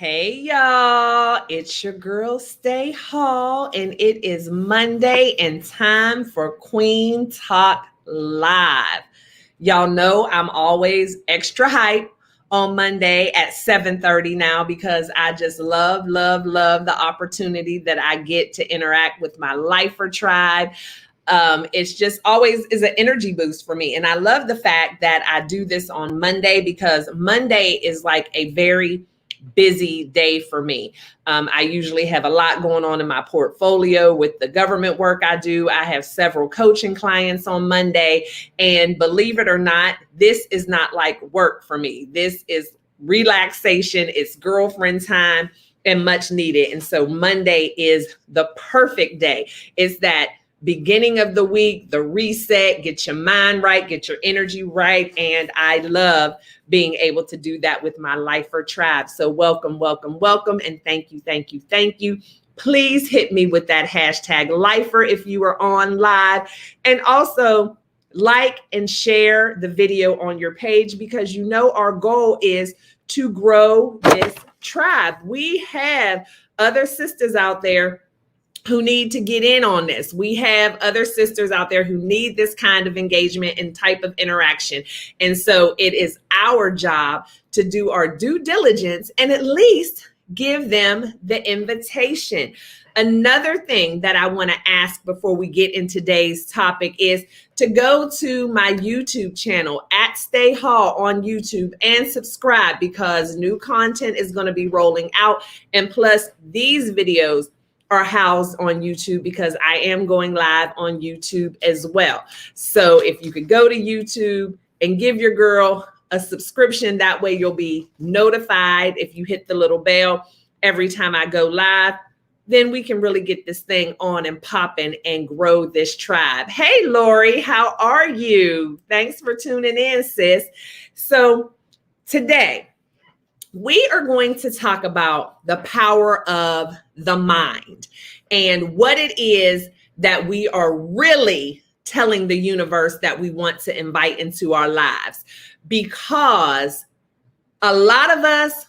Hey y'all, it's your girl Stay Hall, and it is Monday and time for Queen Talk Live. Y'all know I'm always extra hype on Monday at 7:30 now because I just love the opportunity that I get to interact with my Lifer tribe. It's just always is an energy boost for me. And I love the fact that I do this on Monday because Monday is like a very busy day for me. I usually have a lot going on in my portfolio with the government work I do. I have several coaching clients on Monday. And believe it or not, this is not like work for me. This is relaxation. It's girlfriend time and much needed. And so Monday is the perfect day. It's that beginning of the week, the reset, get your mind right, get your energy right. And I love being able to do that with my Lifer tribe. So welcome. And thank you. Please hit me with that hashtag Lifer if you are on live. And also like and share the video on your page because you know our goal is to grow this tribe. We have other sisters out there who need to get in on this. We have other sisters out there who need this kind of engagement and type of interaction. And so it is our job to do our due diligence and at least give them the invitation. Another thing that I want to ask before we get in today's topic is to go to my YouTube channel at Stay Hall on YouTube and subscribe because new content is going to be rolling out. And plus these videos are housed on YouTube because I am going live on YouTube as well. So if you could go to YouTube and give your girl a subscription, that way you'll be notified if you hit the little bell every time I go live, then we can really get this thing on and popping and grow this tribe. Hey, Lori, how are you? Thanks for tuning in, sis. So today, we are going to talk about the power of the mind and what it is that we are really telling the universe that we want to invite into our lives. Because a lot of us,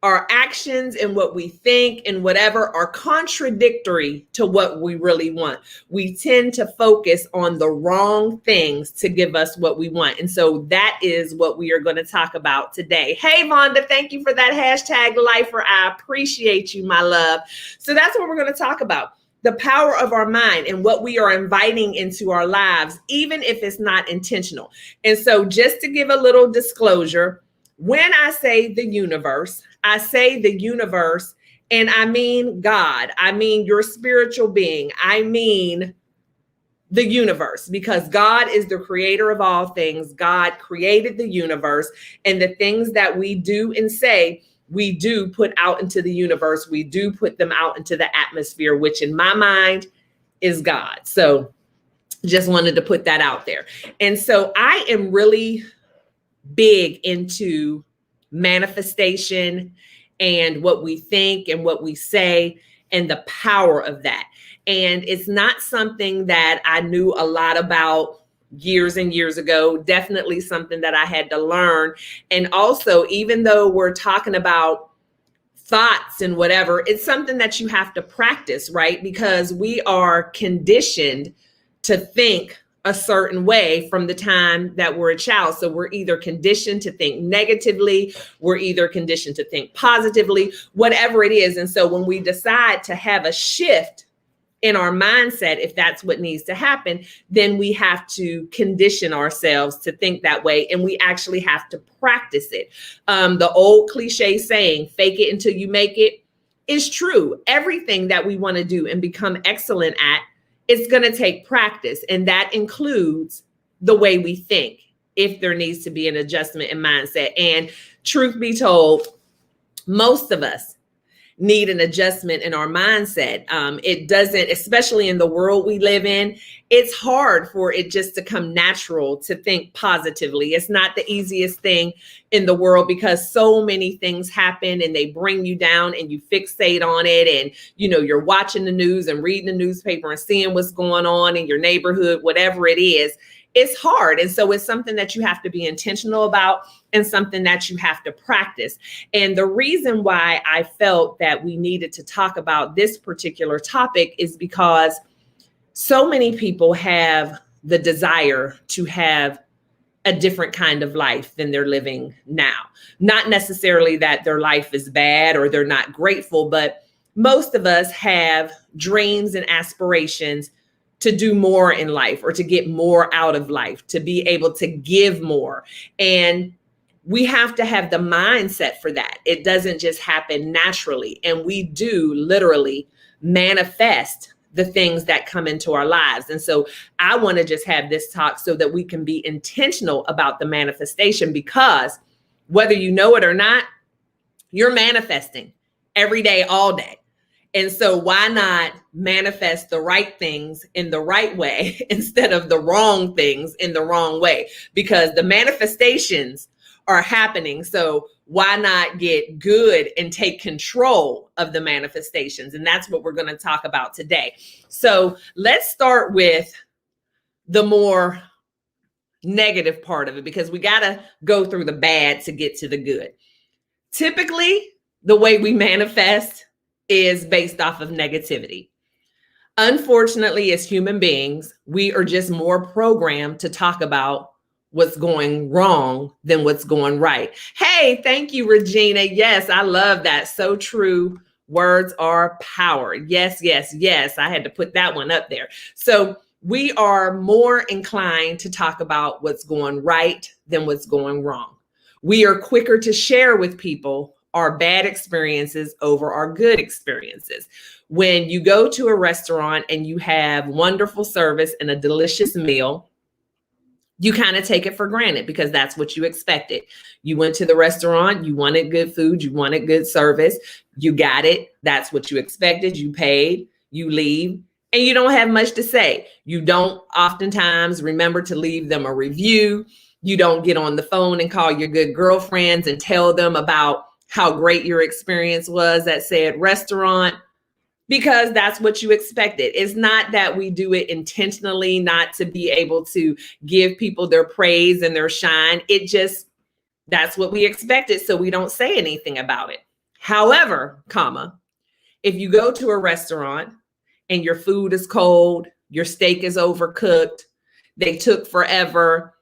our actions and what we think and whatever are contradictory to what we really want. We tend to focus on the wrong things to give us what we want. And so that is what we are going to talk about today. Hey, Vonda, thank you for that hashtag Lifer. I appreciate you, my love. So that's what we're going to talk about. The power of our mind and what we are inviting into our lives, even if it's not intentional. And so just to give a little disclosure, when I say the universe, I say the universe, and I mean God. I mean your spiritual being. I mean the universe, because God is the creator of all things. God created the universe, and the things that we do and say, we do put out into the universe. We do put them out into the atmosphere, which in my mind is God. So just wanted to put that out there. And so I am really big into manifestation and what we think and what we say and the power of that. And it's not something that I knew a lot about years and years ago, definitely something that I had to learn. And also, even though we're talking about thoughts and whatever, it's something that you have to practice, right? Because we are conditioned to think a certain way from the time that we're a child. So we're either conditioned to think negatively, we're either conditioned to think positively, whatever it is. And so when we decide to have a shift in our mindset, if that's what needs to happen, then we have to condition ourselves to think that way. And we actually have to practice it. The old cliche saying, fake it until you make it, is true. Everything that we want to do and become excellent at, it's going to take practice. And that includes the way we think, if there needs to be an adjustment in mindset. And truth be told, most of us need an adjustment in our mindset. It doesn't, especially in the world we live in, it's hard for it just to come natural to think positively. It's not the easiest thing in the world because so many things happen and they bring you down and you fixate on it. And, you know, you're watching the news and reading the newspaper and seeing what's going on in your neighborhood, whatever it is. it's hard. And so it's something that you have to be intentional about and something that you have to practice. And the reason why I felt that we needed to talk about this particular topic is because so many people have the desire to have a different kind of life than they're living now. Not necessarily that their life is bad or they're not grateful, but most of us have dreams and aspirations to do more in life or to get more out of life, to be able to give more. And we have to have the mindset for that. It doesn't just happen naturally. And we do literally manifest the things that come into our lives. And so I want to just have this talk so that we can be intentional about the manifestation, because whether you know it or not, you're manifesting every day, all day. And so why not manifest the right things in the right way instead of the wrong things in the wrong way? Because the manifestations are happening. So why not get good and take control of the manifestations? And that's what we're going to talk about today. So let's start with the more negative part of it, because we got to go through the bad to get to the good. Typically, the way we manifest is based off of negativity. Unfortunately, as human beings, we are just more programmed to talk about what's going wrong than what's going right. Hey, thank you, Regina. Yes, I love that. So true. Words are power. Yes, yes, yes. I had to put that one up there. So we are more inclined to talk about what's going right than what's going wrong. We are quicker to share with people our bad experiences over our good experiences. When you go to a restaurant and you have wonderful service and a delicious meal, you kind of take it for granted because that's what you expected. You went to the restaurant, you wanted good food, you wanted good service, you got it. That's what you expected. You paid, you leave, and you don't have much to say. You don't oftentimes remember to leave them a review. You don't get on the phone and call your good girlfriends and tell them about how great your experience was at said restaurant, because that's what you expected. It's not that we do it intentionally not to be able to give people their praise and their shine. It just, that's what we expected. So we don't say anything about it. However, if you go to a restaurant and your food is cold, your steak is overcooked, they took forever,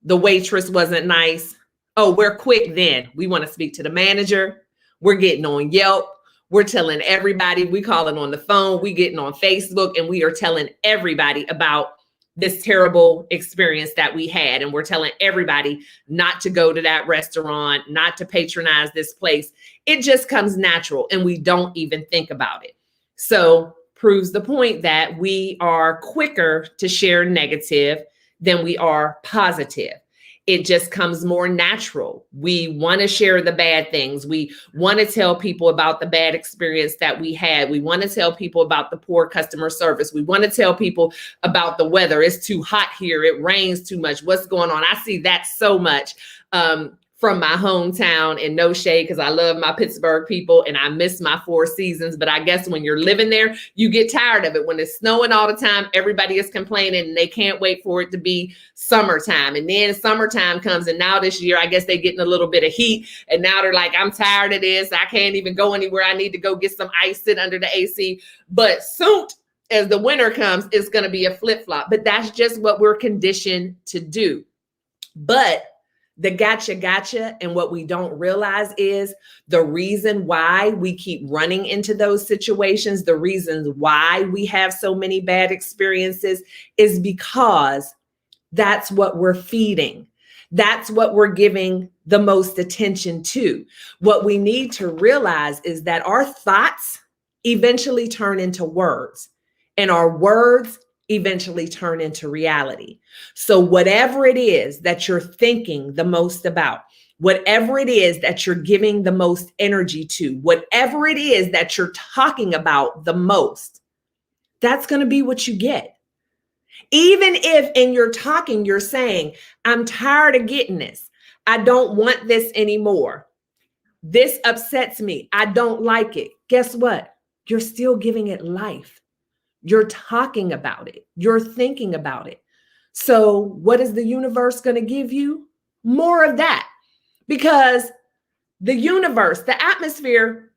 the waitress wasn't nice. Oh, we're quick then. We want to speak to the manager. We're getting on Yelp. We're telling everybody. We calling on the phone. We getting on Facebook, and we are telling everybody about this terrible experience that we had. And we're telling everybody not to go to that restaurant, not to patronize this place. It just comes natural, and we don't even think about it. So proves the point that we are quicker to share negative than we are positive. It just comes more natural. We want to share the bad things. We want to tell people about the bad experience that we had. We want to tell people about the poor customer service. We want to tell people about the weather. It's too hot here. It rains too much. What's going on? I see that so much from my hometown, and no shade, because I love my Pittsburgh people and I miss my four seasons. But I guess when you're living there, you get tired of it. When it's snowing all the time, everybody is complaining and they can't wait for it to be summertime. And then summertime comes, and now this year, I guess they're getting a little bit of heat. And now they're like, I'm tired of this. I can't even go anywhere. I need to go get some ice, sit under the AC. But soon as the winter comes, it's going to be a flip-flop. But that's just what we're conditioned to do. But the gotcha and what we don't realize is the reason why we keep running into those situations, the reasons why we have so many bad experiences is because that's what we're feeding. That's what we're giving the most attention to. What we need to realize is that our thoughts eventually turn into words, and our words eventually turn into reality. So whatever it is that you're thinking the most about, whatever it is that you're giving the most energy to, whatever it is that you're talking about the most, that's going to be what you get. Even if in your talking, you're saying, I'm tired of getting this. I don't want this anymore. This upsets me. I don't like it. Guess what? You're still giving it life. You're talking about it. You're thinking about it. So what is the universe going to give you? More of that. Because the universe, the atmosphere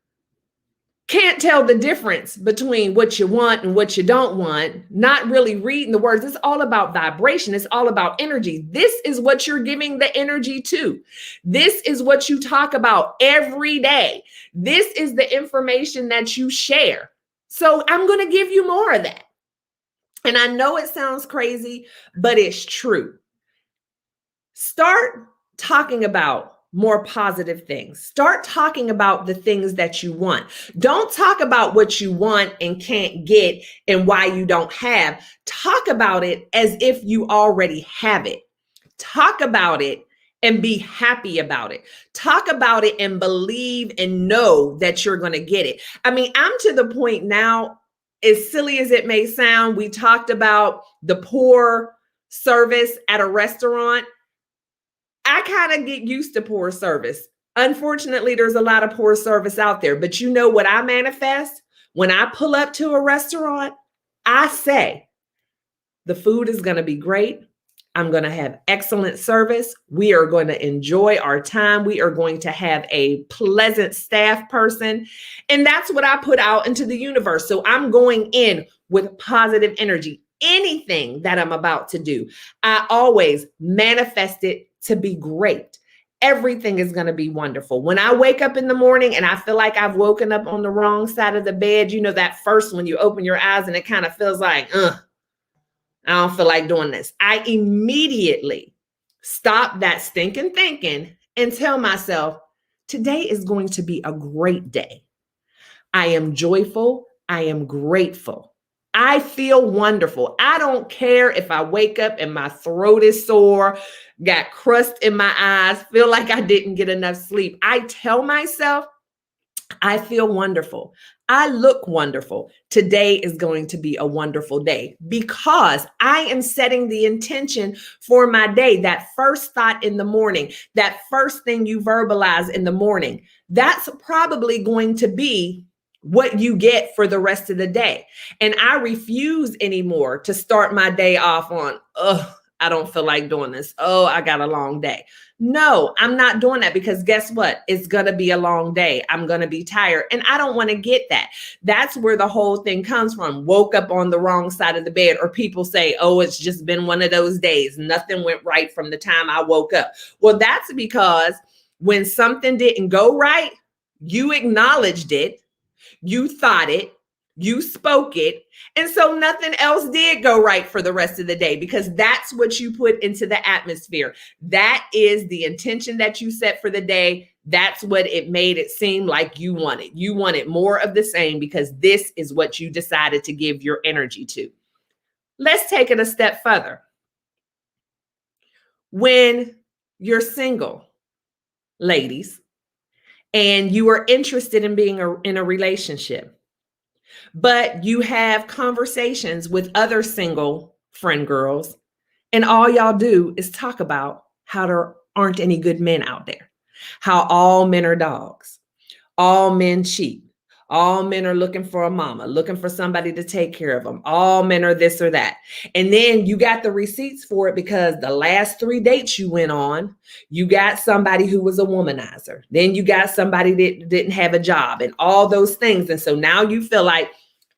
can't tell the difference between what you want and what you don't want, not really reading the words. It's all about vibration. It's all about energy. This is what you're giving the energy to. This is what you talk about every day. This is the information that you share. So I'm going to give you more of that. And I know it sounds crazy, but it's true. Start talking about more positive things. Start talking about the things that you want. Don't talk about what you want and can't get and why you don't have. Talk about it as if you already have it. Talk about it and be happy about it. Talk about it and believe and know that you're going to get it. I mean, I'm to the point now, as silly as it may sound, we talked about the poor service at a restaurant. I kind of get used to poor service. Unfortunately, there's a lot of poor service out there. But you know what I manifest? When I pull up to a restaurant, I say, the food is going to be great. I'm going to have excellent service. We are going to enjoy our time. We are going to have a pleasant staff person. And that's what I put out into the universe. So I'm going in with positive energy. Anything that I'm about to do, I always manifest it to be great. Everything is going to be wonderful. When I wake up in the morning and I feel like I've woken up on the wrong side of the bed, you know, that first when you open your eyes and it kind of feels like, I don't feel like doing this. I immediately stop that stinking thinking and tell myself, today is going to be a great day. I am joyful. I am grateful. I feel wonderful. I don't care if I wake up and my throat is sore, got crust in my eyes, feel like I didn't get enough sleep. I tell myself, I feel wonderful. I look wonderful. Today is going to be a wonderful day because I am setting the intention for my day. That first thought in the morning, that first thing you verbalize in the morning, that's probably going to be what you get for the rest of the day. And I refuse anymore to start my day off on, I don't feel like doing this. Oh, I got a long day. No, I'm not doing that because guess what? It's going to be a long day. I'm going to be tired and I don't want to get that. That's where the whole thing comes from. Woke up on the wrong side of the bed, or people say, oh, it's just been one of those days. Nothing went right from the time I woke up. Well, that's because when something didn't go right, you acknowledged it. You thought it, you spoke it, and so nothing else did go right for the rest of the day because that's what you put into the atmosphere. That is the intention that you set for the day. That's what it made it seem like you wanted. You wanted more of the same because this is what you decided to give your energy to. Let's take it a step further. When you're single, ladies, and you are interested in being in a relationship, but you have conversations with other single friend girls, and all y'all do is talk about how there aren't any good men out there, how all men are dogs, all men cheat, all men are looking for a mama, looking for somebody to take care of them, all men are this or that. And then you got the receipts for it because the last 3 dates you went on, you got somebody who was a womanizer. Then you got somebody that didn't have a job and all those things. And so now you feel like,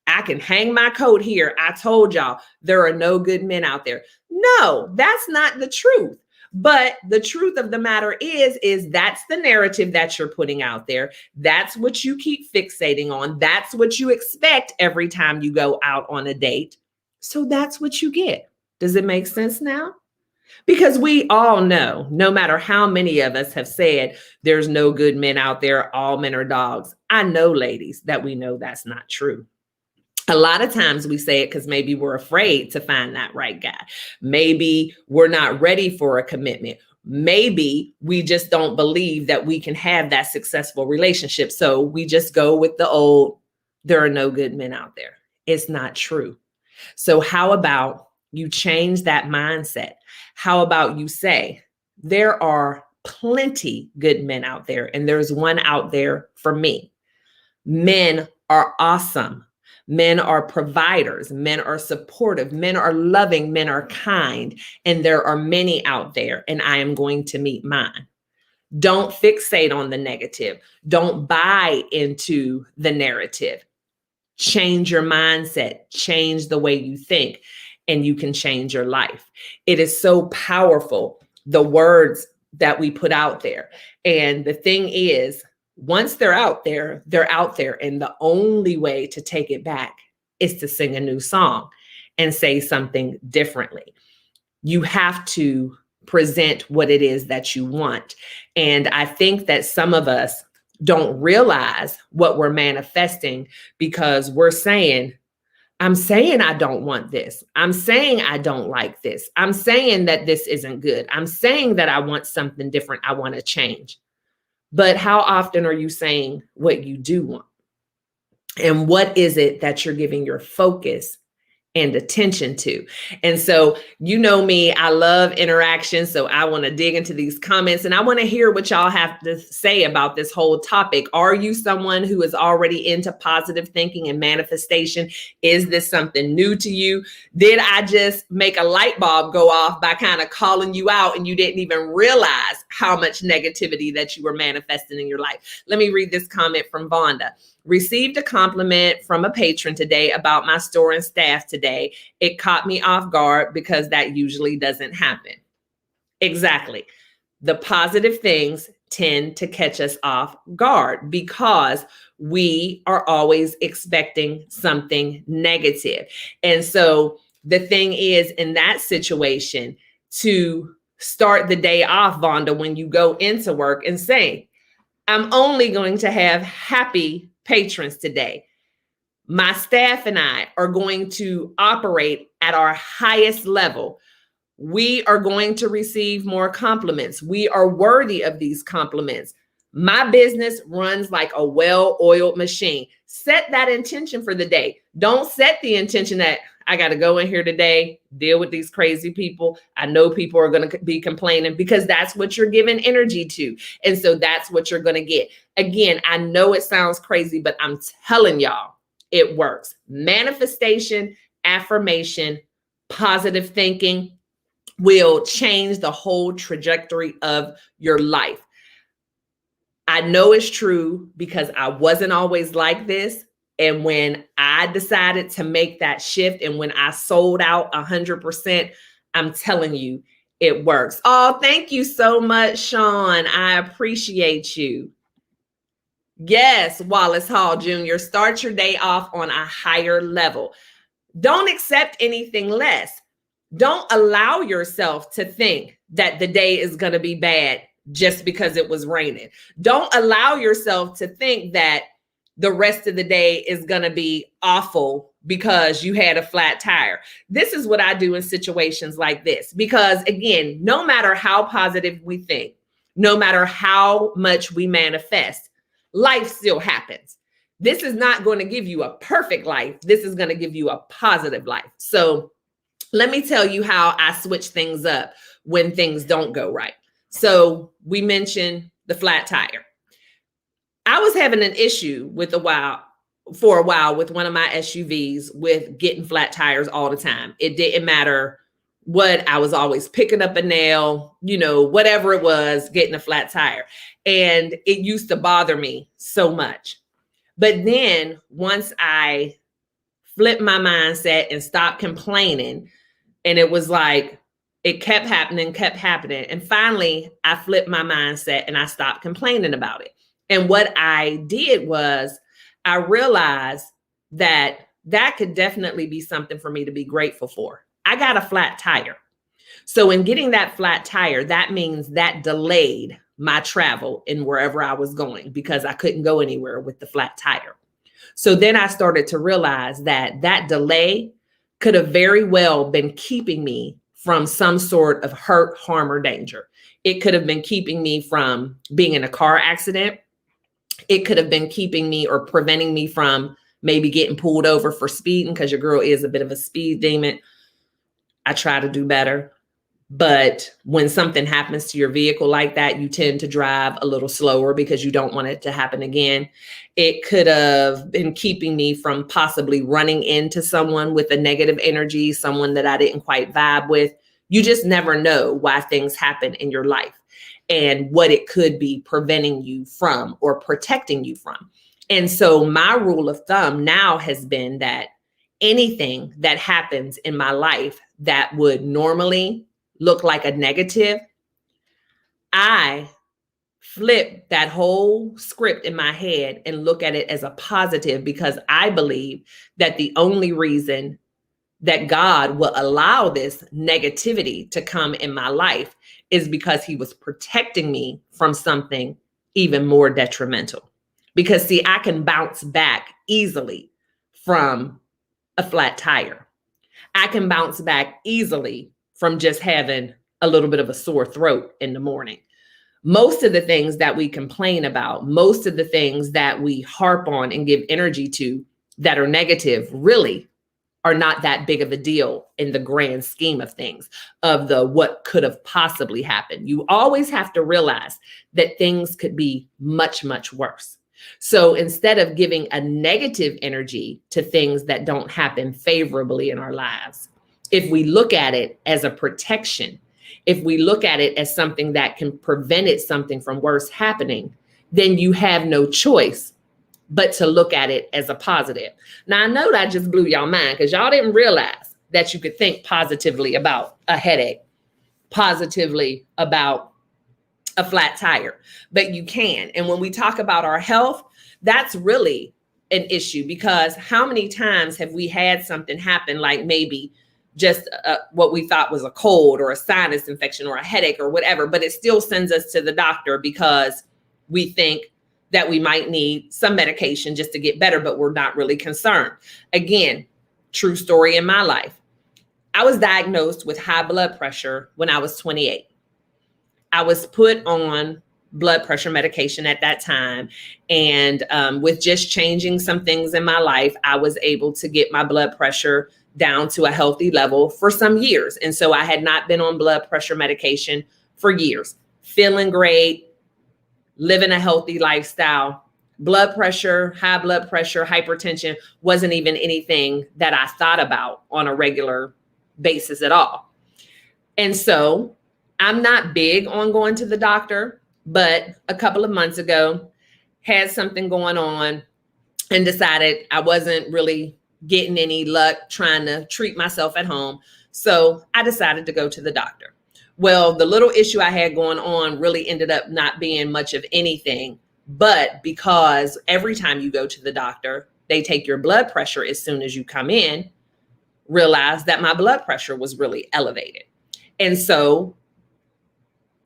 I can hang my coat here. I told y'all there are no good men out there. No, that's not the truth. But the truth of the matter is that's the narrative that you're putting out there. That's what you keep fixating on. That's what you expect every time you go out on a date. So that's what you get. Does it make sense now? Because we all know, no matter how many of us have said there's no good men out there, all men are dogs. I know, ladies, that we know that's not true. A lot of times we say it because maybe we're afraid to find that right guy. Maybe we're not ready for a commitment. Maybe we just don't believe that we can have that successful relationship. So we just go with the old, there are no good men out there. It's not true. So how about you change that mindset? How about you say, there are plenty good men out there, and there's one out there for me. Men are awesome. Men are providers. Men are supportive. Men are loving. Men are kind. And there are many out there, and I am going to meet mine. Don't fixate on the negative. Don't buy into the narrative. Change your mindset. Change the way you think, and you can change your life. It is so powerful, the words that we put out there. And the thing is, once they're out there, they're out there. And the only way to take it back is to sing a new song and say something differently. You have to present what it is that you want. And I think that some of us don't realize what we're manifesting, because we're saying, I'm saying I don't want this. I'm saying I don't like this. I'm saying that this isn't good. I'm saying that I want something different. I want to change. But how often are you saying what you do want? And what is it that you're giving your focus and attention to? And so, you know me, I love interaction. So I want to dig into these comments, and I want to hear what y'all have to say about this whole topic. Are you someone who is already into positive thinking and manifestation? Is this something new to you? Did I just make a light bulb go off by kind of calling you out and you didn't even realize how much negativity that you were manifesting in your life? Let me read this comment from Vonda. Received a compliment from a patron today about my store and staff today. It caught me off guard because that usually doesn't happen. Exactly. The positive things tend to catch us off guard because we are always expecting something negative. And so the thing is, in that situation, to start the day off, Vonda, when you go into work and say, I'm only going to have happy patrons today. My staff and I are going to operate at our highest level. We are going to receive more compliments. We are worthy of these compliments. My business runs like a well-oiled machine. Set that intention for the day. Don't set the intention that I got to go in here today, deal with these crazy people. I know people are going to be complaining, because that's what you're giving energy to. And so that's what you're going to get. Again, I know it sounds crazy, but I'm telling y'all, it works. Manifestation, affirmation, positive thinking will change the whole trajectory of your life. I know it's true because I wasn't always like this. And when I decided to make that shift and when I sold out 100%, I'm telling you, it works. Oh, thank you so much, Sean. I appreciate you. Yes, Wallace Hall Jr., start your day off on a higher level. Don't accept anything less. Don't allow yourself to think that the day is going to be bad just because it was raining. Don't allow yourself to think that the rest of the day is going to be awful because you had a flat tire. This is what I do in situations like this, because again, no matter how positive we think, no matter how much we manifest, life still happens. This is not going to give you a perfect life. This is going to give you a positive life. So let me tell you how I switch things up when things don't go right. So we mentioned the flat tire. I was having an issue for a while with one of my SUVs with getting flat tires all the time. It didn't matter what, I was always picking up a nail, whatever it was, getting a flat tire. And it used to bother me so much. But then once I flipped my mindset and stopped complaining, and it was like, it kept happening. And finally, I flipped my mindset and I stopped complaining about it. And what I did was I realized that that could definitely be something for me to be grateful for. I got a flat tire. So in getting that flat tire, that means that delayed my travel in wherever I was going because I couldn't go anywhere with the flat tire. So then I started to realize that that delay could have very well been keeping me from some sort of hurt, harm, or danger. It could have been keeping me from being in a car accident. It could have been keeping me or preventing me from maybe getting pulled over for speeding, because your girl is a bit of a speed demon. I try to do better. But when something happens to your vehicle like that, you tend to drive a little slower because you don't want it to happen again. It could have been keeping me from possibly running into someone with a negative energy, someone that I didn't quite vibe with. You just never know why things happen in your life and what it could be preventing you from or protecting you from. And so my rule of thumb now has been that anything that happens in my life that would normally look like a negative, I flip that whole script in my head and look at it as a positive, because I believe that the only reason that God will allow this negativity to come in my life is because he was protecting me from something even more detrimental. Because see, I can bounce back easily from a flat tire. I can bounce back easily from just having a little bit of a sore throat in the morning. Most of the things that we complain about, most of the things that we harp on and give energy to that are negative, really are not that big of a deal in the grand scheme of things, of the what could have possibly happened. You always have to realize that things could be much, much worse. So instead of giving a negative energy to things that don't happen favorably in our lives, if we look at it as a protection, if we look at it as something that can prevent something from worse happening, then you have no choice but to look at it as a positive. Now, I know that just blew y'all mind because y'all didn't realize that you could think positively about a headache, positively about a flat tire, but you can. And when we talk about our health, that's really an issue, because how many times have we had something happen, like maybe just what we thought was a cold or a sinus infection or a headache or whatever, but it still sends us to the doctor because we think that we might need some medication just to get better, but we're not really concerned. Again, true story in my life. I was diagnosed with high blood pressure when I was 28. I was put on blood pressure medication at that time. And with just changing some things in my life, I was able to get my blood pressure down to a healthy level for some years. And so I had not been on blood pressure medication for years, feeling great, living a healthy lifestyle. Blood pressure, high blood pressure, hypertension wasn't even anything that I thought about on a regular basis at all. And so I'm not big on going to the doctor, but a couple of months ago, had something going on and decided I wasn't really getting any luck trying to treat myself at home. So I decided to go to the doctor. Well, the little issue I had going on really ended up not being much of anything, but because every time you go to the doctor, they take your blood pressure as soon as you come in, realized that my blood pressure was really elevated. And so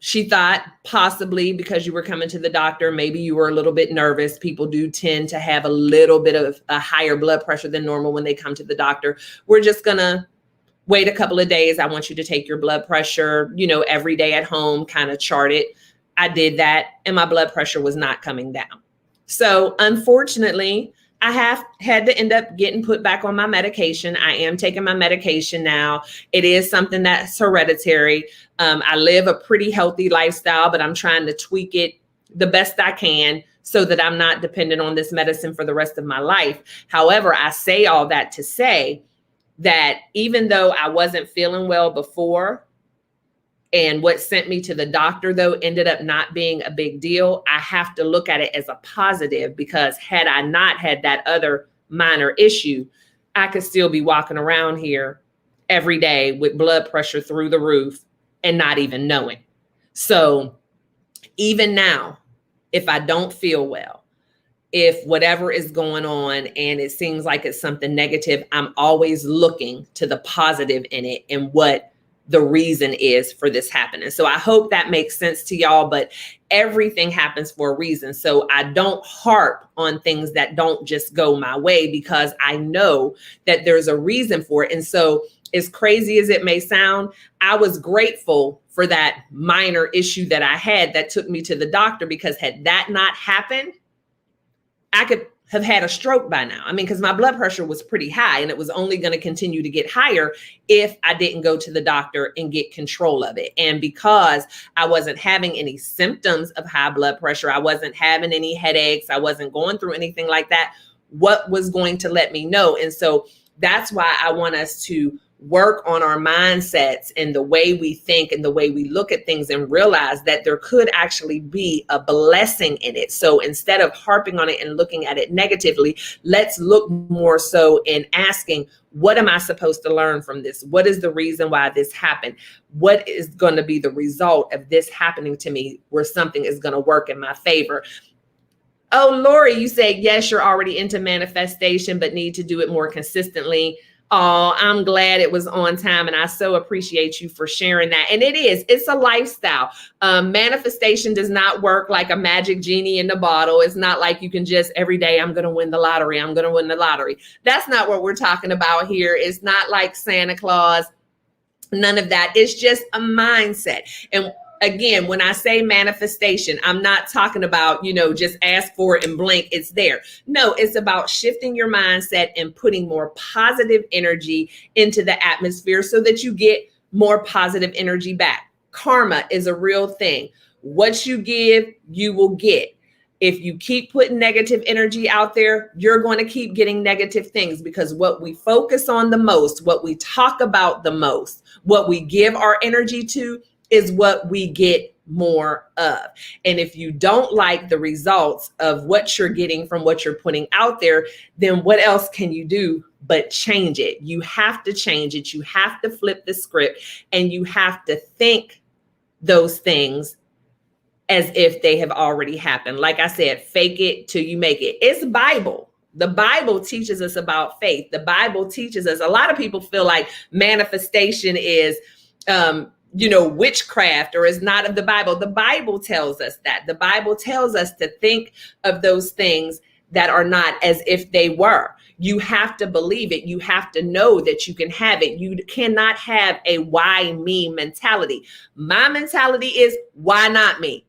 she thought possibly because you were coming to the doctor, maybe you were a little bit nervous. People do tend to have a little bit of a higher blood pressure than normal when they come to the doctor. We're just going to wait a couple of days. I want you to take your blood pressure, every day at home, kind of chart it. I did that and my blood pressure was not coming down. So unfortunately, I have had to end up getting put back on my medication. I am taking my medication now. It is something that's hereditary. I live a pretty healthy lifestyle, but I'm trying to tweak it the best I can so that I'm not dependent on this medicine for the rest of my life. However, I say all that to say that even though I wasn't feeling well before, and what sent me to the doctor, though, ended up not being a big deal, I have to look at it as a positive, because had I not had that other minor issue, I could still be walking around here every day with blood pressure through the roof and not even knowing. So even now, if I don't feel well, if whatever is going on and it seems like it's something negative, I'm always looking to the positive in it and what the reason is for this happening. So I hope that makes sense to y'all, but everything happens for a reason. So I don't harp on things that don't just go my way, because I know that there's a reason for it. And so as crazy as it may sound, I was grateful for that minor issue that I had that took me to the doctor, because had that not happened, I could have had a stroke by now. I mean, because my blood pressure was pretty high and it was only going to continue to get higher if I didn't go to the doctor and get control of it. And because I wasn't having any symptoms of high blood pressure, I wasn't having any headaches, I wasn't going through anything like that, what was going to let me know? And so that's why I want us to work on our mindsets and the way we think and the way we look at things and realize that there could actually be a blessing in it. So instead of harping on it and looking at it negatively, let's look more so in asking, what am I supposed to learn from this? What is the reason why this happened? What is going to be the result of this happening to me where something is going to work in my favor? Oh, Lori, you said, yes, you're already into manifestation, but need to do it more consistently. Oh, I'm glad it was on time. And I so appreciate you for sharing that. And it's a lifestyle. Manifestation does not work like a magic genie in the bottle. It's not like you can just every day, I'm going to win the lottery. I'm going to win the lottery. That's not what we're talking about here. It's not like Santa Claus. None of that. It's just a mindset. And again, when I say manifestation, I'm not talking about, just ask for it and blink, it's there. No, it's about shifting your mindset and putting more positive energy into the atmosphere so that you get more positive energy back. Karma is a real thing. What you give, you will get. If you keep putting negative energy out there, you're going to keep getting negative things, because what we focus on the most, what we talk about the most, what we give our energy to, is what we get more of. And if you don't like the results of what you're getting from what you're putting out there, then what else can you do but change it? You have to change it. You have to flip the script, and you have to think those things as if they have already happened. Like I said, fake it till you make it. It's Bible. The Bible teaches us about faith. The Bible teaches us, a lot of people feel like manifestation is, witchcraft, or is not of the Bible. The Bible tells us that. The Bible tells us to think of those things that are not as if they were. You have to believe it. You have to know that you can have it. You cannot have a why me mentality. My mentality is, why not me?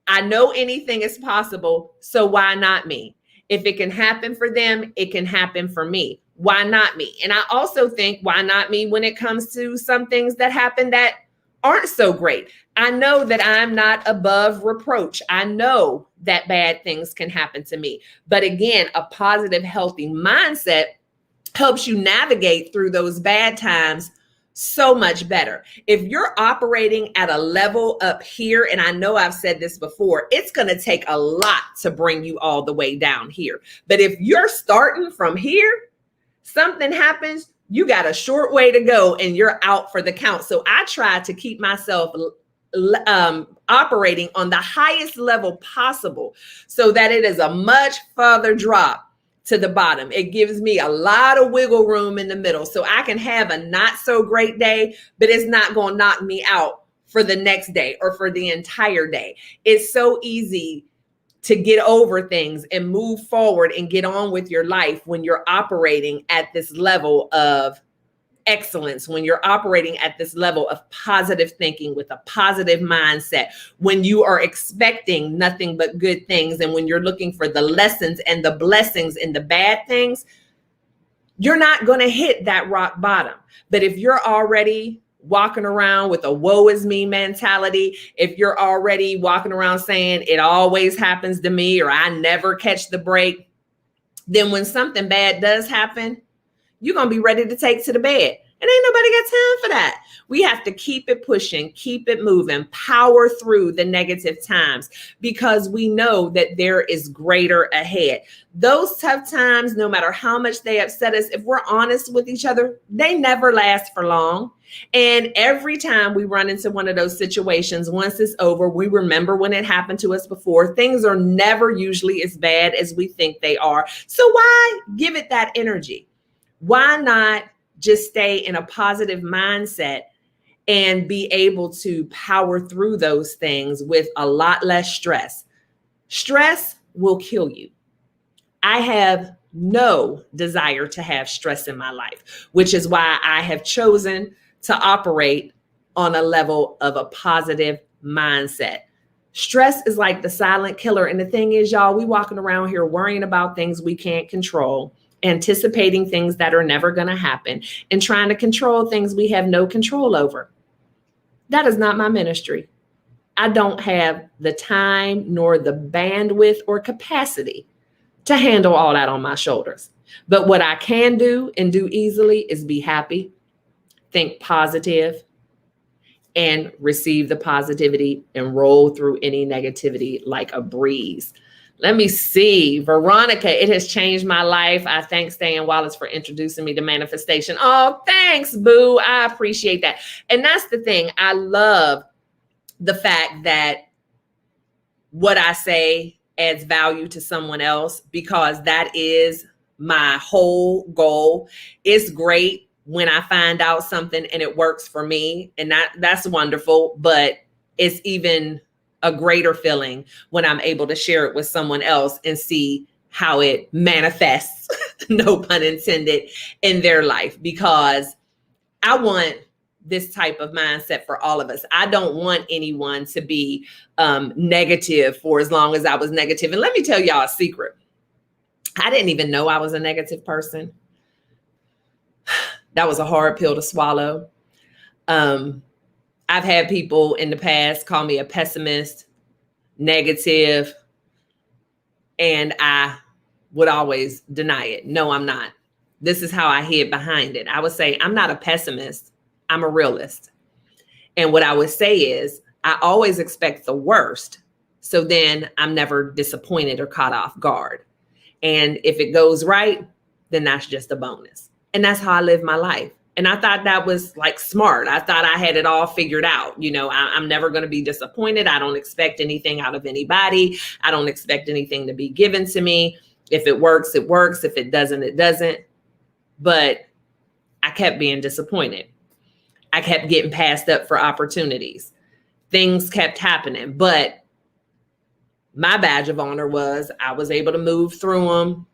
I know anything is possible, so why not me? If it can happen for them, it can happen for me. Why not me? And I also think, why not me when it comes to some things that happen that aren't so great? I know that I'm not above reproach. I know that bad things can happen to me. But again, a positive, healthy mindset helps you navigate through those bad times so much better. If you're operating at a level up here, and I know I've said this before, it's going to take a lot to bring you all the way down here. But if you're starting from here, something happens, you got a short way to go and you're out for the count. So I try to keep myself operating on the highest level possible so that it is a much further drop to the bottom. It gives me a lot of wiggle room in the middle, so I can have a not so great day, but it's not going to knock me out for the next day or for the entire day. It's so easy to get over things and move forward and get on with your life when you're operating at this level of excellence, when you're operating at this level of positive thinking with a positive mindset, when you are expecting nothing but good things, and when you're looking for the lessons and the blessings in the bad things, you're not going to hit that rock bottom. But if you're already walking around with a woe is me mentality, if you're already walking around saying it always happens to me, or I never catch the break, then when something bad does happen, you're going to be ready to take to the bed. And ain't nobody got time for that. We have to keep it pushing, keep it moving, power through the negative times, because we know that there is greater ahead. Those tough times, no matter how much they upset us, if we're honest with each other, they never last for long. And every time we run into one of those situations, once it's over, we remember when it happened to us before. Things are never usually as bad as we think they are. So why give it that energy? Why not just stay in a positive mindset and be able to power through those things with a lot less stress? Stress will kill you. I have no desire to have stress in my life, which is why I have chosen to operate on a level of a positive mindset. Stress is like the silent killer. And the thing is, y'all, we walking around here worrying about things we can't control, anticipating things that are never going to happen, and trying to control things we have no control over. That is not my ministry. I don't have the time nor the bandwidth or capacity to handle all that on my shoulders. But what I can do and do easily is be happy, think positive, and receive the positivity and roll through any negativity like a breeze. Let me see. Veronica, it has changed my life. I thank Stan Wallace for introducing me to manifestation. Oh, thanks, boo. I appreciate that. And that's the thing. I love the fact that what I say adds value to someone else, because that is my whole goal. It's great when I find out something and it works for me, and that's wonderful, but it's even a greater feeling when I'm able to share it with someone else and see how it manifests, no pun intended, in their life, because I want this type of mindset for all of us. I don't want anyone to be negative for as long as I was negative. And let me tell y'all a secret. I didn't even know I was a negative person. That was a hard pill to swallow. I've had people in the past call me a pessimist, negative, and I would always deny it. No, I'm not. This is how I hid behind it. I would say, I'm not a pessimist. I'm a realist. And what I would say is, I always expect the worst. So then I'm never disappointed or caught off guard. And if it goes right, then that's just a bonus. And that's how I live my life. And I thought that was like smart. I thought I had it all figured out. You know, I'm never going to be disappointed. I don't expect anything out of anybody. I don't expect anything to be given to me. If it works, it works. If it doesn't, it doesn't. But I kept being disappointed. I kept getting passed up for opportunities. Things kept happening. But my badge of honor was I was able to move through them.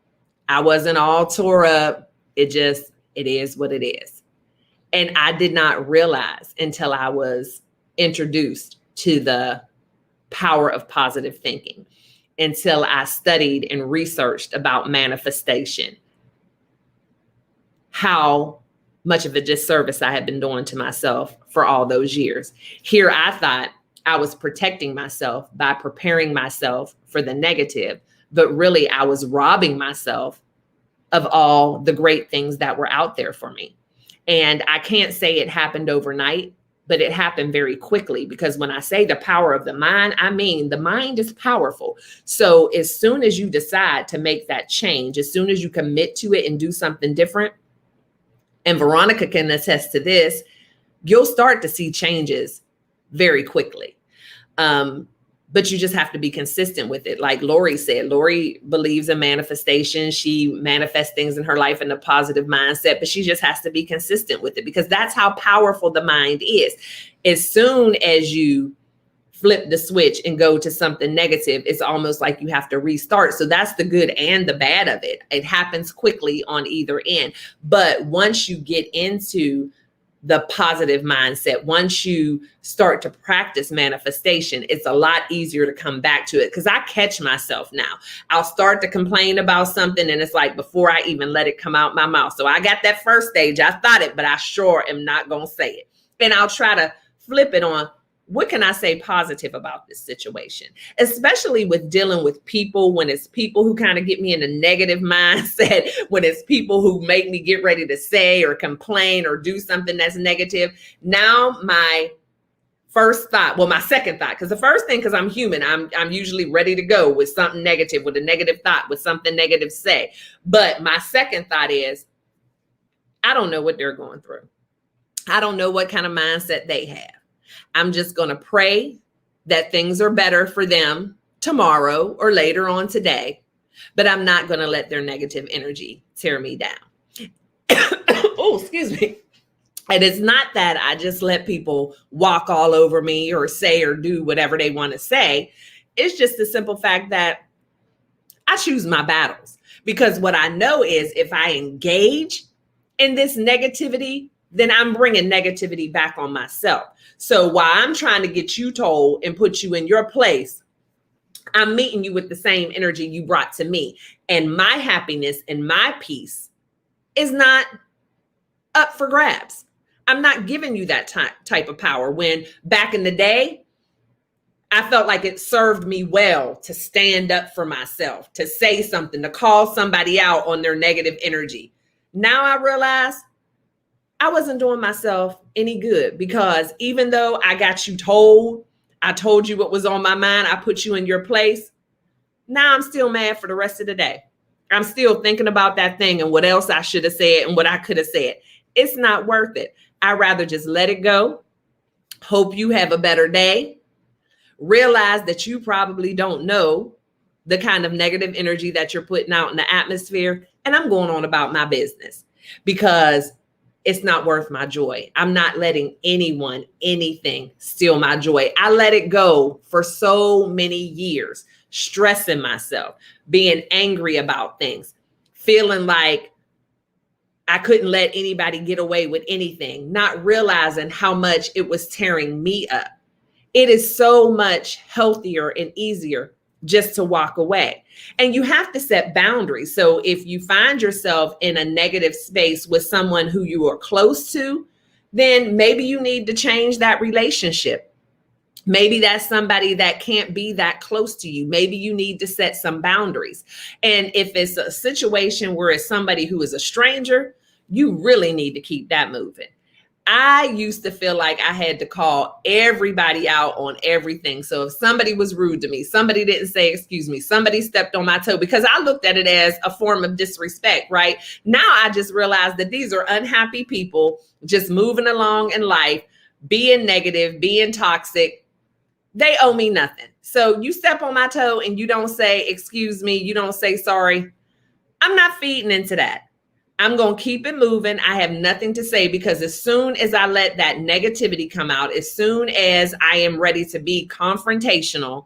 I wasn't all tore up. It is what it is. And I did not realize until I was introduced to the power of positive thinking, until I studied and researched about manifestation, how much of a disservice I had been doing to myself for all those years. Here, I thought I was protecting myself by preparing myself for the negative, but really I was robbing myself of all the great things that were out there for me. And I can't say it happened overnight, but it happened very quickly, because when I say the power of the mind, I mean the mind is powerful. So as soon as you decide to make that change, as soon as you commit to it and do something different, and Veronica can attest to this, you'll start to see changes very quickly. But you just have to be consistent with it. Like Lori said, Lori believes in manifestation. She manifests things in her life in a positive mindset, but she just has to be consistent with it, because that's how powerful the mind is. As soon as you flip the switch and go to something negative, it's almost like you have to restart. So that's the good and the bad of it. It happens quickly on either end. But once you get into the positive mindset, once you start to practice manifestation, it's a lot easier to come back to it. Because I catch myself now. I'll start to complain about something, and it's like before I even let it come out my mouth. So I got that first stage. I thought it, but I sure am not going to say it. And I'll try to flip it on. What can I say positive about this situation? Especially with dealing with people, when it's people who kind of get me in a negative mindset, when it's people who make me get ready to say or complain or do something that's negative. Now my first thought, well, my second thought, because the first thing, because I'm human, I'm usually ready to go with something negative, with a negative thought, with something negative to say. But my second thought is, I don't know what they're going through. I don't know what kind of mindset they have. I'm just going to pray that things are better for them tomorrow or later on today, but I'm not going to let their negative energy tear me down. Oh, excuse me. And it's not that I just let people walk all over me or say or do whatever they want to say. It's just the simple fact that I choose my battles, because what I know is if I engage in this negativity, then I'm bringing negativity back on myself. So while I'm trying to get you told and put you in your place, I'm meeting you with the same energy you brought to me. And my happiness and my peace is not up for grabs. I'm not giving you that type of power. When back in the day, I felt like it served me well to stand up for myself, to say something, to call somebody out on their negative energy. Now I realize I wasn't doing myself any good, because even though I got you told, I told you what was on my mind, I put you in your place, now I'm still mad for the rest of the day. I'm still thinking about that thing and what else I should have said and what I could have said. It's not worth it. I'd rather just let it go. Hope you have a better day. Realize that you probably don't know the kind of negative energy that you're putting out in the atmosphere. And I'm going on about my business, because it's not worth my joy. I'm not letting anyone, anything steal my joy. I let it go for so many years, stressing myself, being angry about things, feeling like I couldn't let anybody get away with anything, not realizing how much it was tearing me up. It is so much healthier and easier just to walk away. And you have to set boundaries. So if you find yourself in a negative space with someone who you are close to, then maybe you need to change that relationship. Maybe that's somebody that can't be that close to you. Maybe you need to set some boundaries. And if it's a situation where it's somebody who is a stranger, you really need to keep that moving. I used to feel like I had to call everybody out on everything. So if somebody was rude to me, somebody didn't say excuse me, somebody stepped on my toe, because I looked at it as a form of disrespect, right? Now I just realized that these are unhappy people just moving along in life, being negative, being toxic. They owe me nothing. So you step on my toe and you don't say excuse me, you don't say sorry. I'm not feeding into that. I'm going to keep it moving. I have nothing to say, because as soon as I let that negativity come out, as soon as I am ready to be confrontational,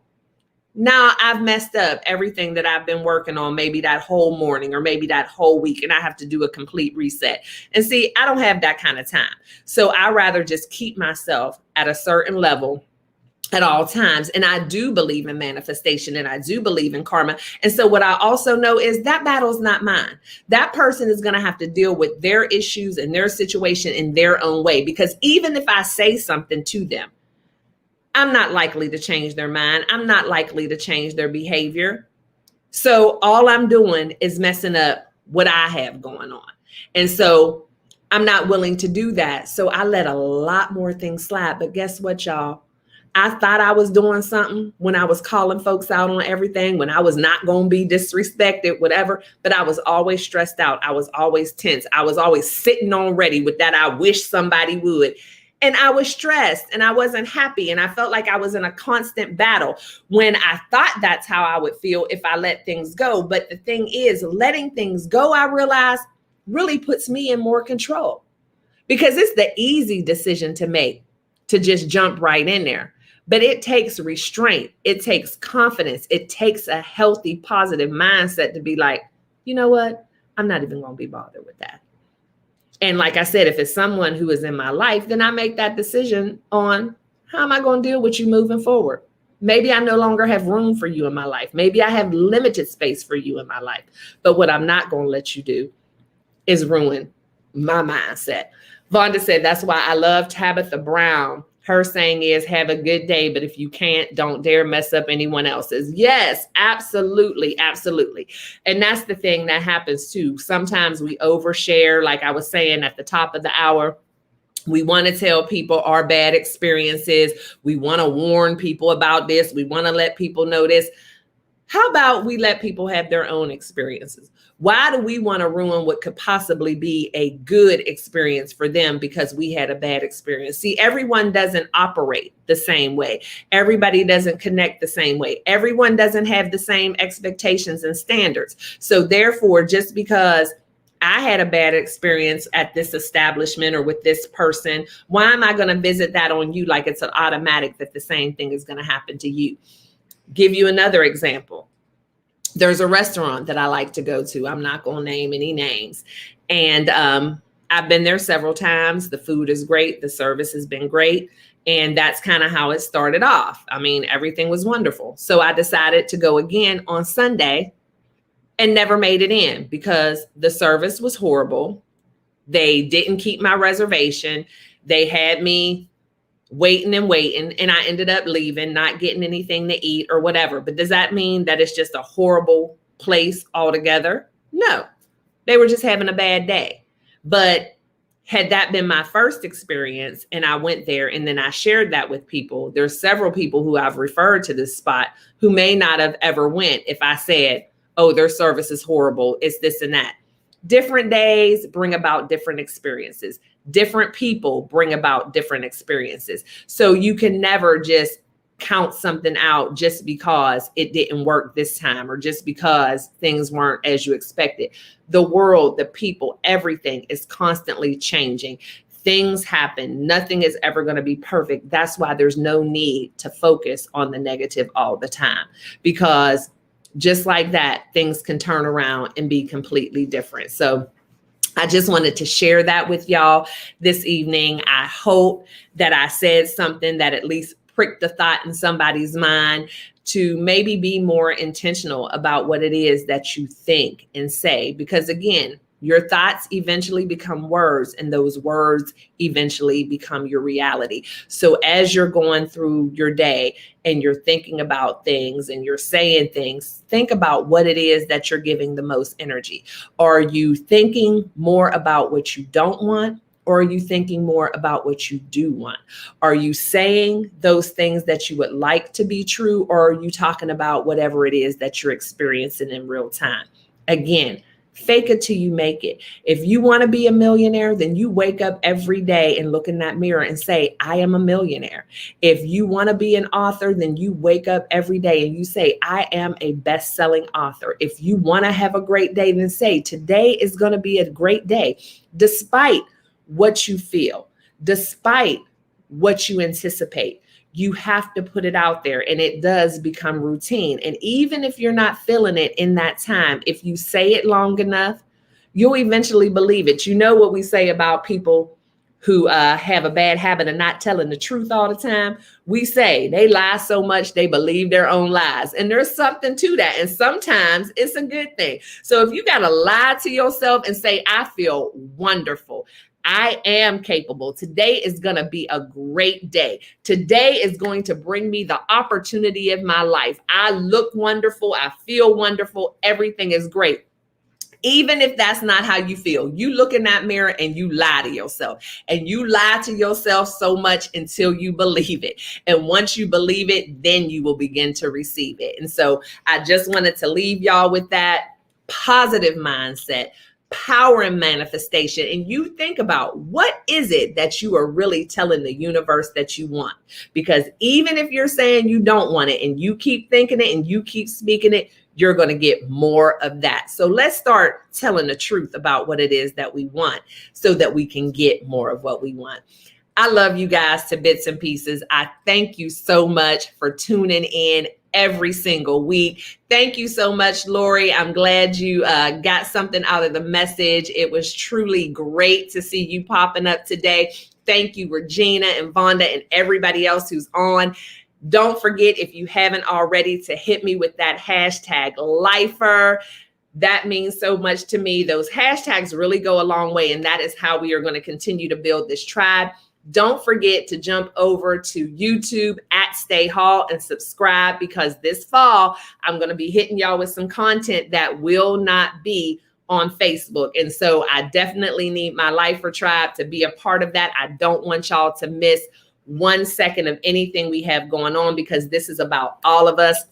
now I've messed up everything that I've been working on, maybe that whole morning or maybe that whole week, and I have to do a complete reset. And see, I don't have that kind of time. So I rather just keep myself at a certain level at all times. And I do believe in manifestation, and I do believe in karma. And so what I also know is that battle's not mine. That person is going to have to deal with their issues and their situation in their own way, because even if I say something to them, I'm not likely to change their mind. I'm not likely to change their behavior. So all I'm doing is messing up what I have going on. And so I'm not willing to do that. So I let a lot more things slide. But guess what, y'all? I thought I was doing something when I was calling folks out on everything, when I was not going to be disrespected, whatever, but I was always stressed out. I was always tense. I was always sitting on ready with that. I wish somebody would. And I was stressed and I wasn't happy. And I felt like I was in a constant battle when I thought that's how I would feel if I let things go. But the thing is, letting things go, I realized, really puts me in more control, because it's the easy decision to make, to just jump right in there. But it takes restraint. It takes confidence. It takes a healthy, positive mindset to be like, you know what? I'm not even going to be bothered with that. And like I said, if it's someone who is in my life, then I make that decision on how am I going to deal with you moving forward? Maybe I no longer have room for you in my life. Maybe I have limited space for you in my life. But what I'm not going to let you do is ruin my mindset. Vonda said, that's why I love Tabitha Brown. Her saying is, have a good day, but if you can't, don't dare mess up anyone else's. Yes, absolutely, absolutely. And that's the thing that happens too. Sometimes we overshare, like I was saying at the top of the hour. We want to tell people our bad experiences. We want to warn people about this. We want to let people know this. How about we let people have their own experiences? Why do we want to ruin what could possibly be a good experience for them because we had a bad experience? See, everyone doesn't operate the same way. Everybody doesn't connect the same way. Everyone doesn't have the same expectations and standards. So therefore, just because I had a bad experience at this establishment or with this person, why am I going to visit that on you like it's an automatic that the same thing is going to happen to you? Give you another example. There's a restaurant that I like to go to. I'm not going to name any names. And I've been there several times. The food is great. The service has been great. And that's kind of how it started off. I mean, everything was wonderful. So I decided to go again on Sunday and never made it in because the service was horrible. They didn't keep my reservation. They had me waiting and waiting, and I ended up leaving, not getting anything to eat or whatever. But does that mean that it's just a horrible place altogether? No, they were just having a bad day. But had that been my first experience and I went there and then I shared that with people, there's several people who I've referred to this spot who may not have ever went if I said, oh, their service is horrible, it's this and that. Different days bring about different experiences. Different people bring about different experiences. So you can never just count something out just because it didn't work this time or just because things weren't as you expected. The world, the people, everything is constantly changing. Things happen. Nothing is ever going to be perfect. That's why there's no need to focus on the negative all the time, because just like that, things can turn around and be completely different. So I just wanted to share that with y'all this evening. I hope that I said something that at least pricked the thought in somebody's mind to maybe be more intentional about what it is that you think and say. Because again, your thoughts eventually become words, and those words eventually become your reality. So as you're going through your day and you're thinking about things and you're saying things, think about what it is that you're giving the most energy. Are you thinking more about what you don't want? Or are you thinking more about what you do want? Are you saying those things that you would like to be true? Or are you talking about whatever it is that you're experiencing in real time? Again, fake it till you make it. If you want to be a millionaire, then you wake up every day and look in that mirror and say, I am a millionaire. If you want to be an author, then you wake up every day and you say, I am a best-selling author. If you want to have a great day, then say, today is going to be a great day, despite what you feel, despite what you anticipate. You have to put it out there, and it does become routine. And even if you're not feeling it in that time, if you say it long enough, you'll eventually believe it. You know what we say about people who have a bad habit of not telling the truth all the time? We say they lie so much they believe their own lies. And there's something to that. And sometimes it's a good thing. So if you got to lie to yourself and say, I feel wonderful, I am capable, today is going to be a great day, today is going to bring me the opportunity of my life, I look wonderful, I feel wonderful, everything is great. Even if that's not how you feel, you look in that mirror and you lie to yourself, and you lie to yourself so much until you believe it. And once you believe it, then you will begin to receive it. And so I just wanted to leave y'all with that positive mindset, power and manifestation. And you think about, what is it that you are really telling the universe that you want? Because even if you're saying you don't want it and you keep thinking it and you keep speaking it, you're going to get more of that. So let's start telling the truth about what it is that we want so that we can get more of what we want. I love you guys to bits and pieces. I thank you so much for tuning in every single week. Thank you so much, Lori. I'm glad you got something out of the message. It was truly great to see you popping up today. Thank you, Regina and Vonda and everybody else who's on. Don't forget, if you haven't already, to hit me with that hashtag lifer. That means so much to me. Those hashtags really go a long way, and that is how we are going to continue to build this tribe. Don't forget to jump over to YouTube at Stay Hall and subscribe, because this fall, I'm going to be hitting y'all with some content that will not be on Facebook. And so I definitely need my Lifer tribe to be a part of that. I don't want y'all to miss 1 second of anything we have going on, because this is about all of us.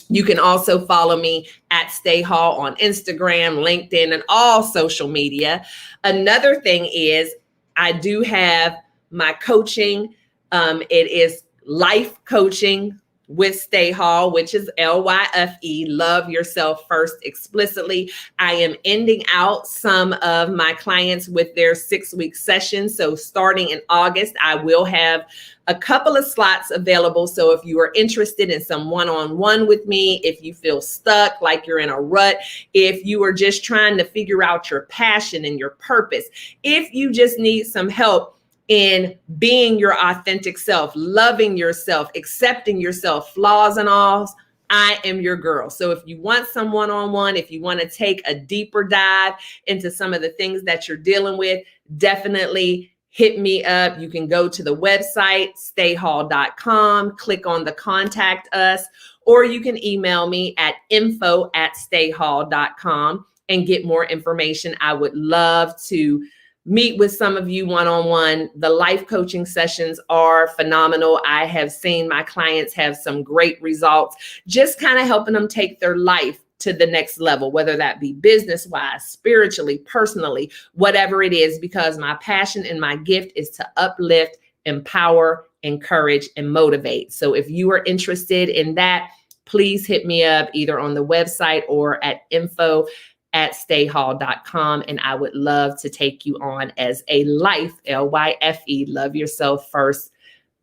You can also follow me at Stay Hall on Instagram, LinkedIn, and all social media. Another thing is, I do have my coaching. It is life coaching with Stay Hall, which is LYFE, Love Yourself First Explicitly. I am ending out some of my clients with their 6-week sessions. So starting in August, I will have a couple of slots available. So if you are interested in some one-on-one with me, if you feel stuck, like you're in a rut, if you are just trying to figure out your passion and your purpose, if you just need some help in being your authentic self, loving yourself, accepting yourself, flaws and all, I am your girl. So if you want some one-on-one, if you want to take a deeper dive into some of the things that you're dealing with, definitely hit me up. You can go to the website, stayhall.com, click on the contact us, or you can email me at info@stayhall.com and get more information. I would love to meet with some of you one-on-one. The life coaching sessions are phenomenal. I have seen my clients have some great results, just kind of helping them take their life to the next level, whether that be business-wise, spiritually, personally, whatever it is, because my passion and my gift is to uplift, empower, encourage, and motivate. So if you are interested in that, please hit me up either on the website or at info@stayhall.com, and I would love to take you on as a life, LYFE, Love Yourself First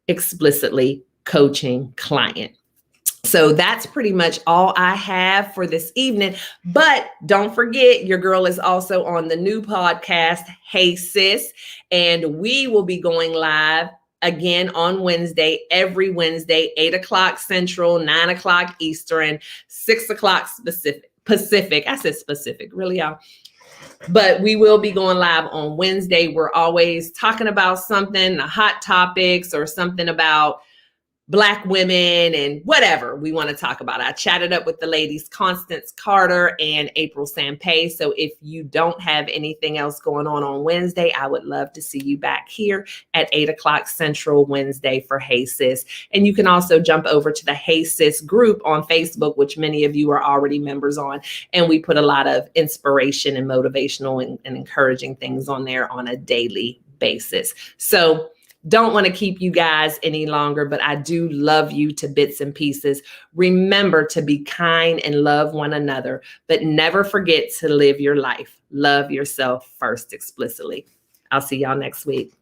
Explicitly coaching client. So that's pretty much all I have for this evening. But don't forget, your girl is also on the new podcast, Hey Sis, and we will be going live again on Wednesday, every Wednesday, 8 o'clock Central, 9 o'clock Eastern, 6 o'clock Pacific. I said specific, really, y'all. But we will be going live on Wednesday. We're always talking about something, the hot topics, or something about Black women and whatever we want to talk about. I chatted up with the ladies, Constance Carter and April Sampay. So if you don't have anything else going on Wednesday, I would love to see you back here at 8 o'clock Central Wednesday for Hey Sis. And you can also jump over to the Hey Sis group on Facebook, which many of you are already members on. And we put a lot of inspiration and motivational and encouraging things on there on a daily basis. So don't want to keep you guys any longer, but I do love you to bits and pieces. Remember to be kind and love one another, but never forget to live your life. Love yourself first explicitly. I'll see y'all next week.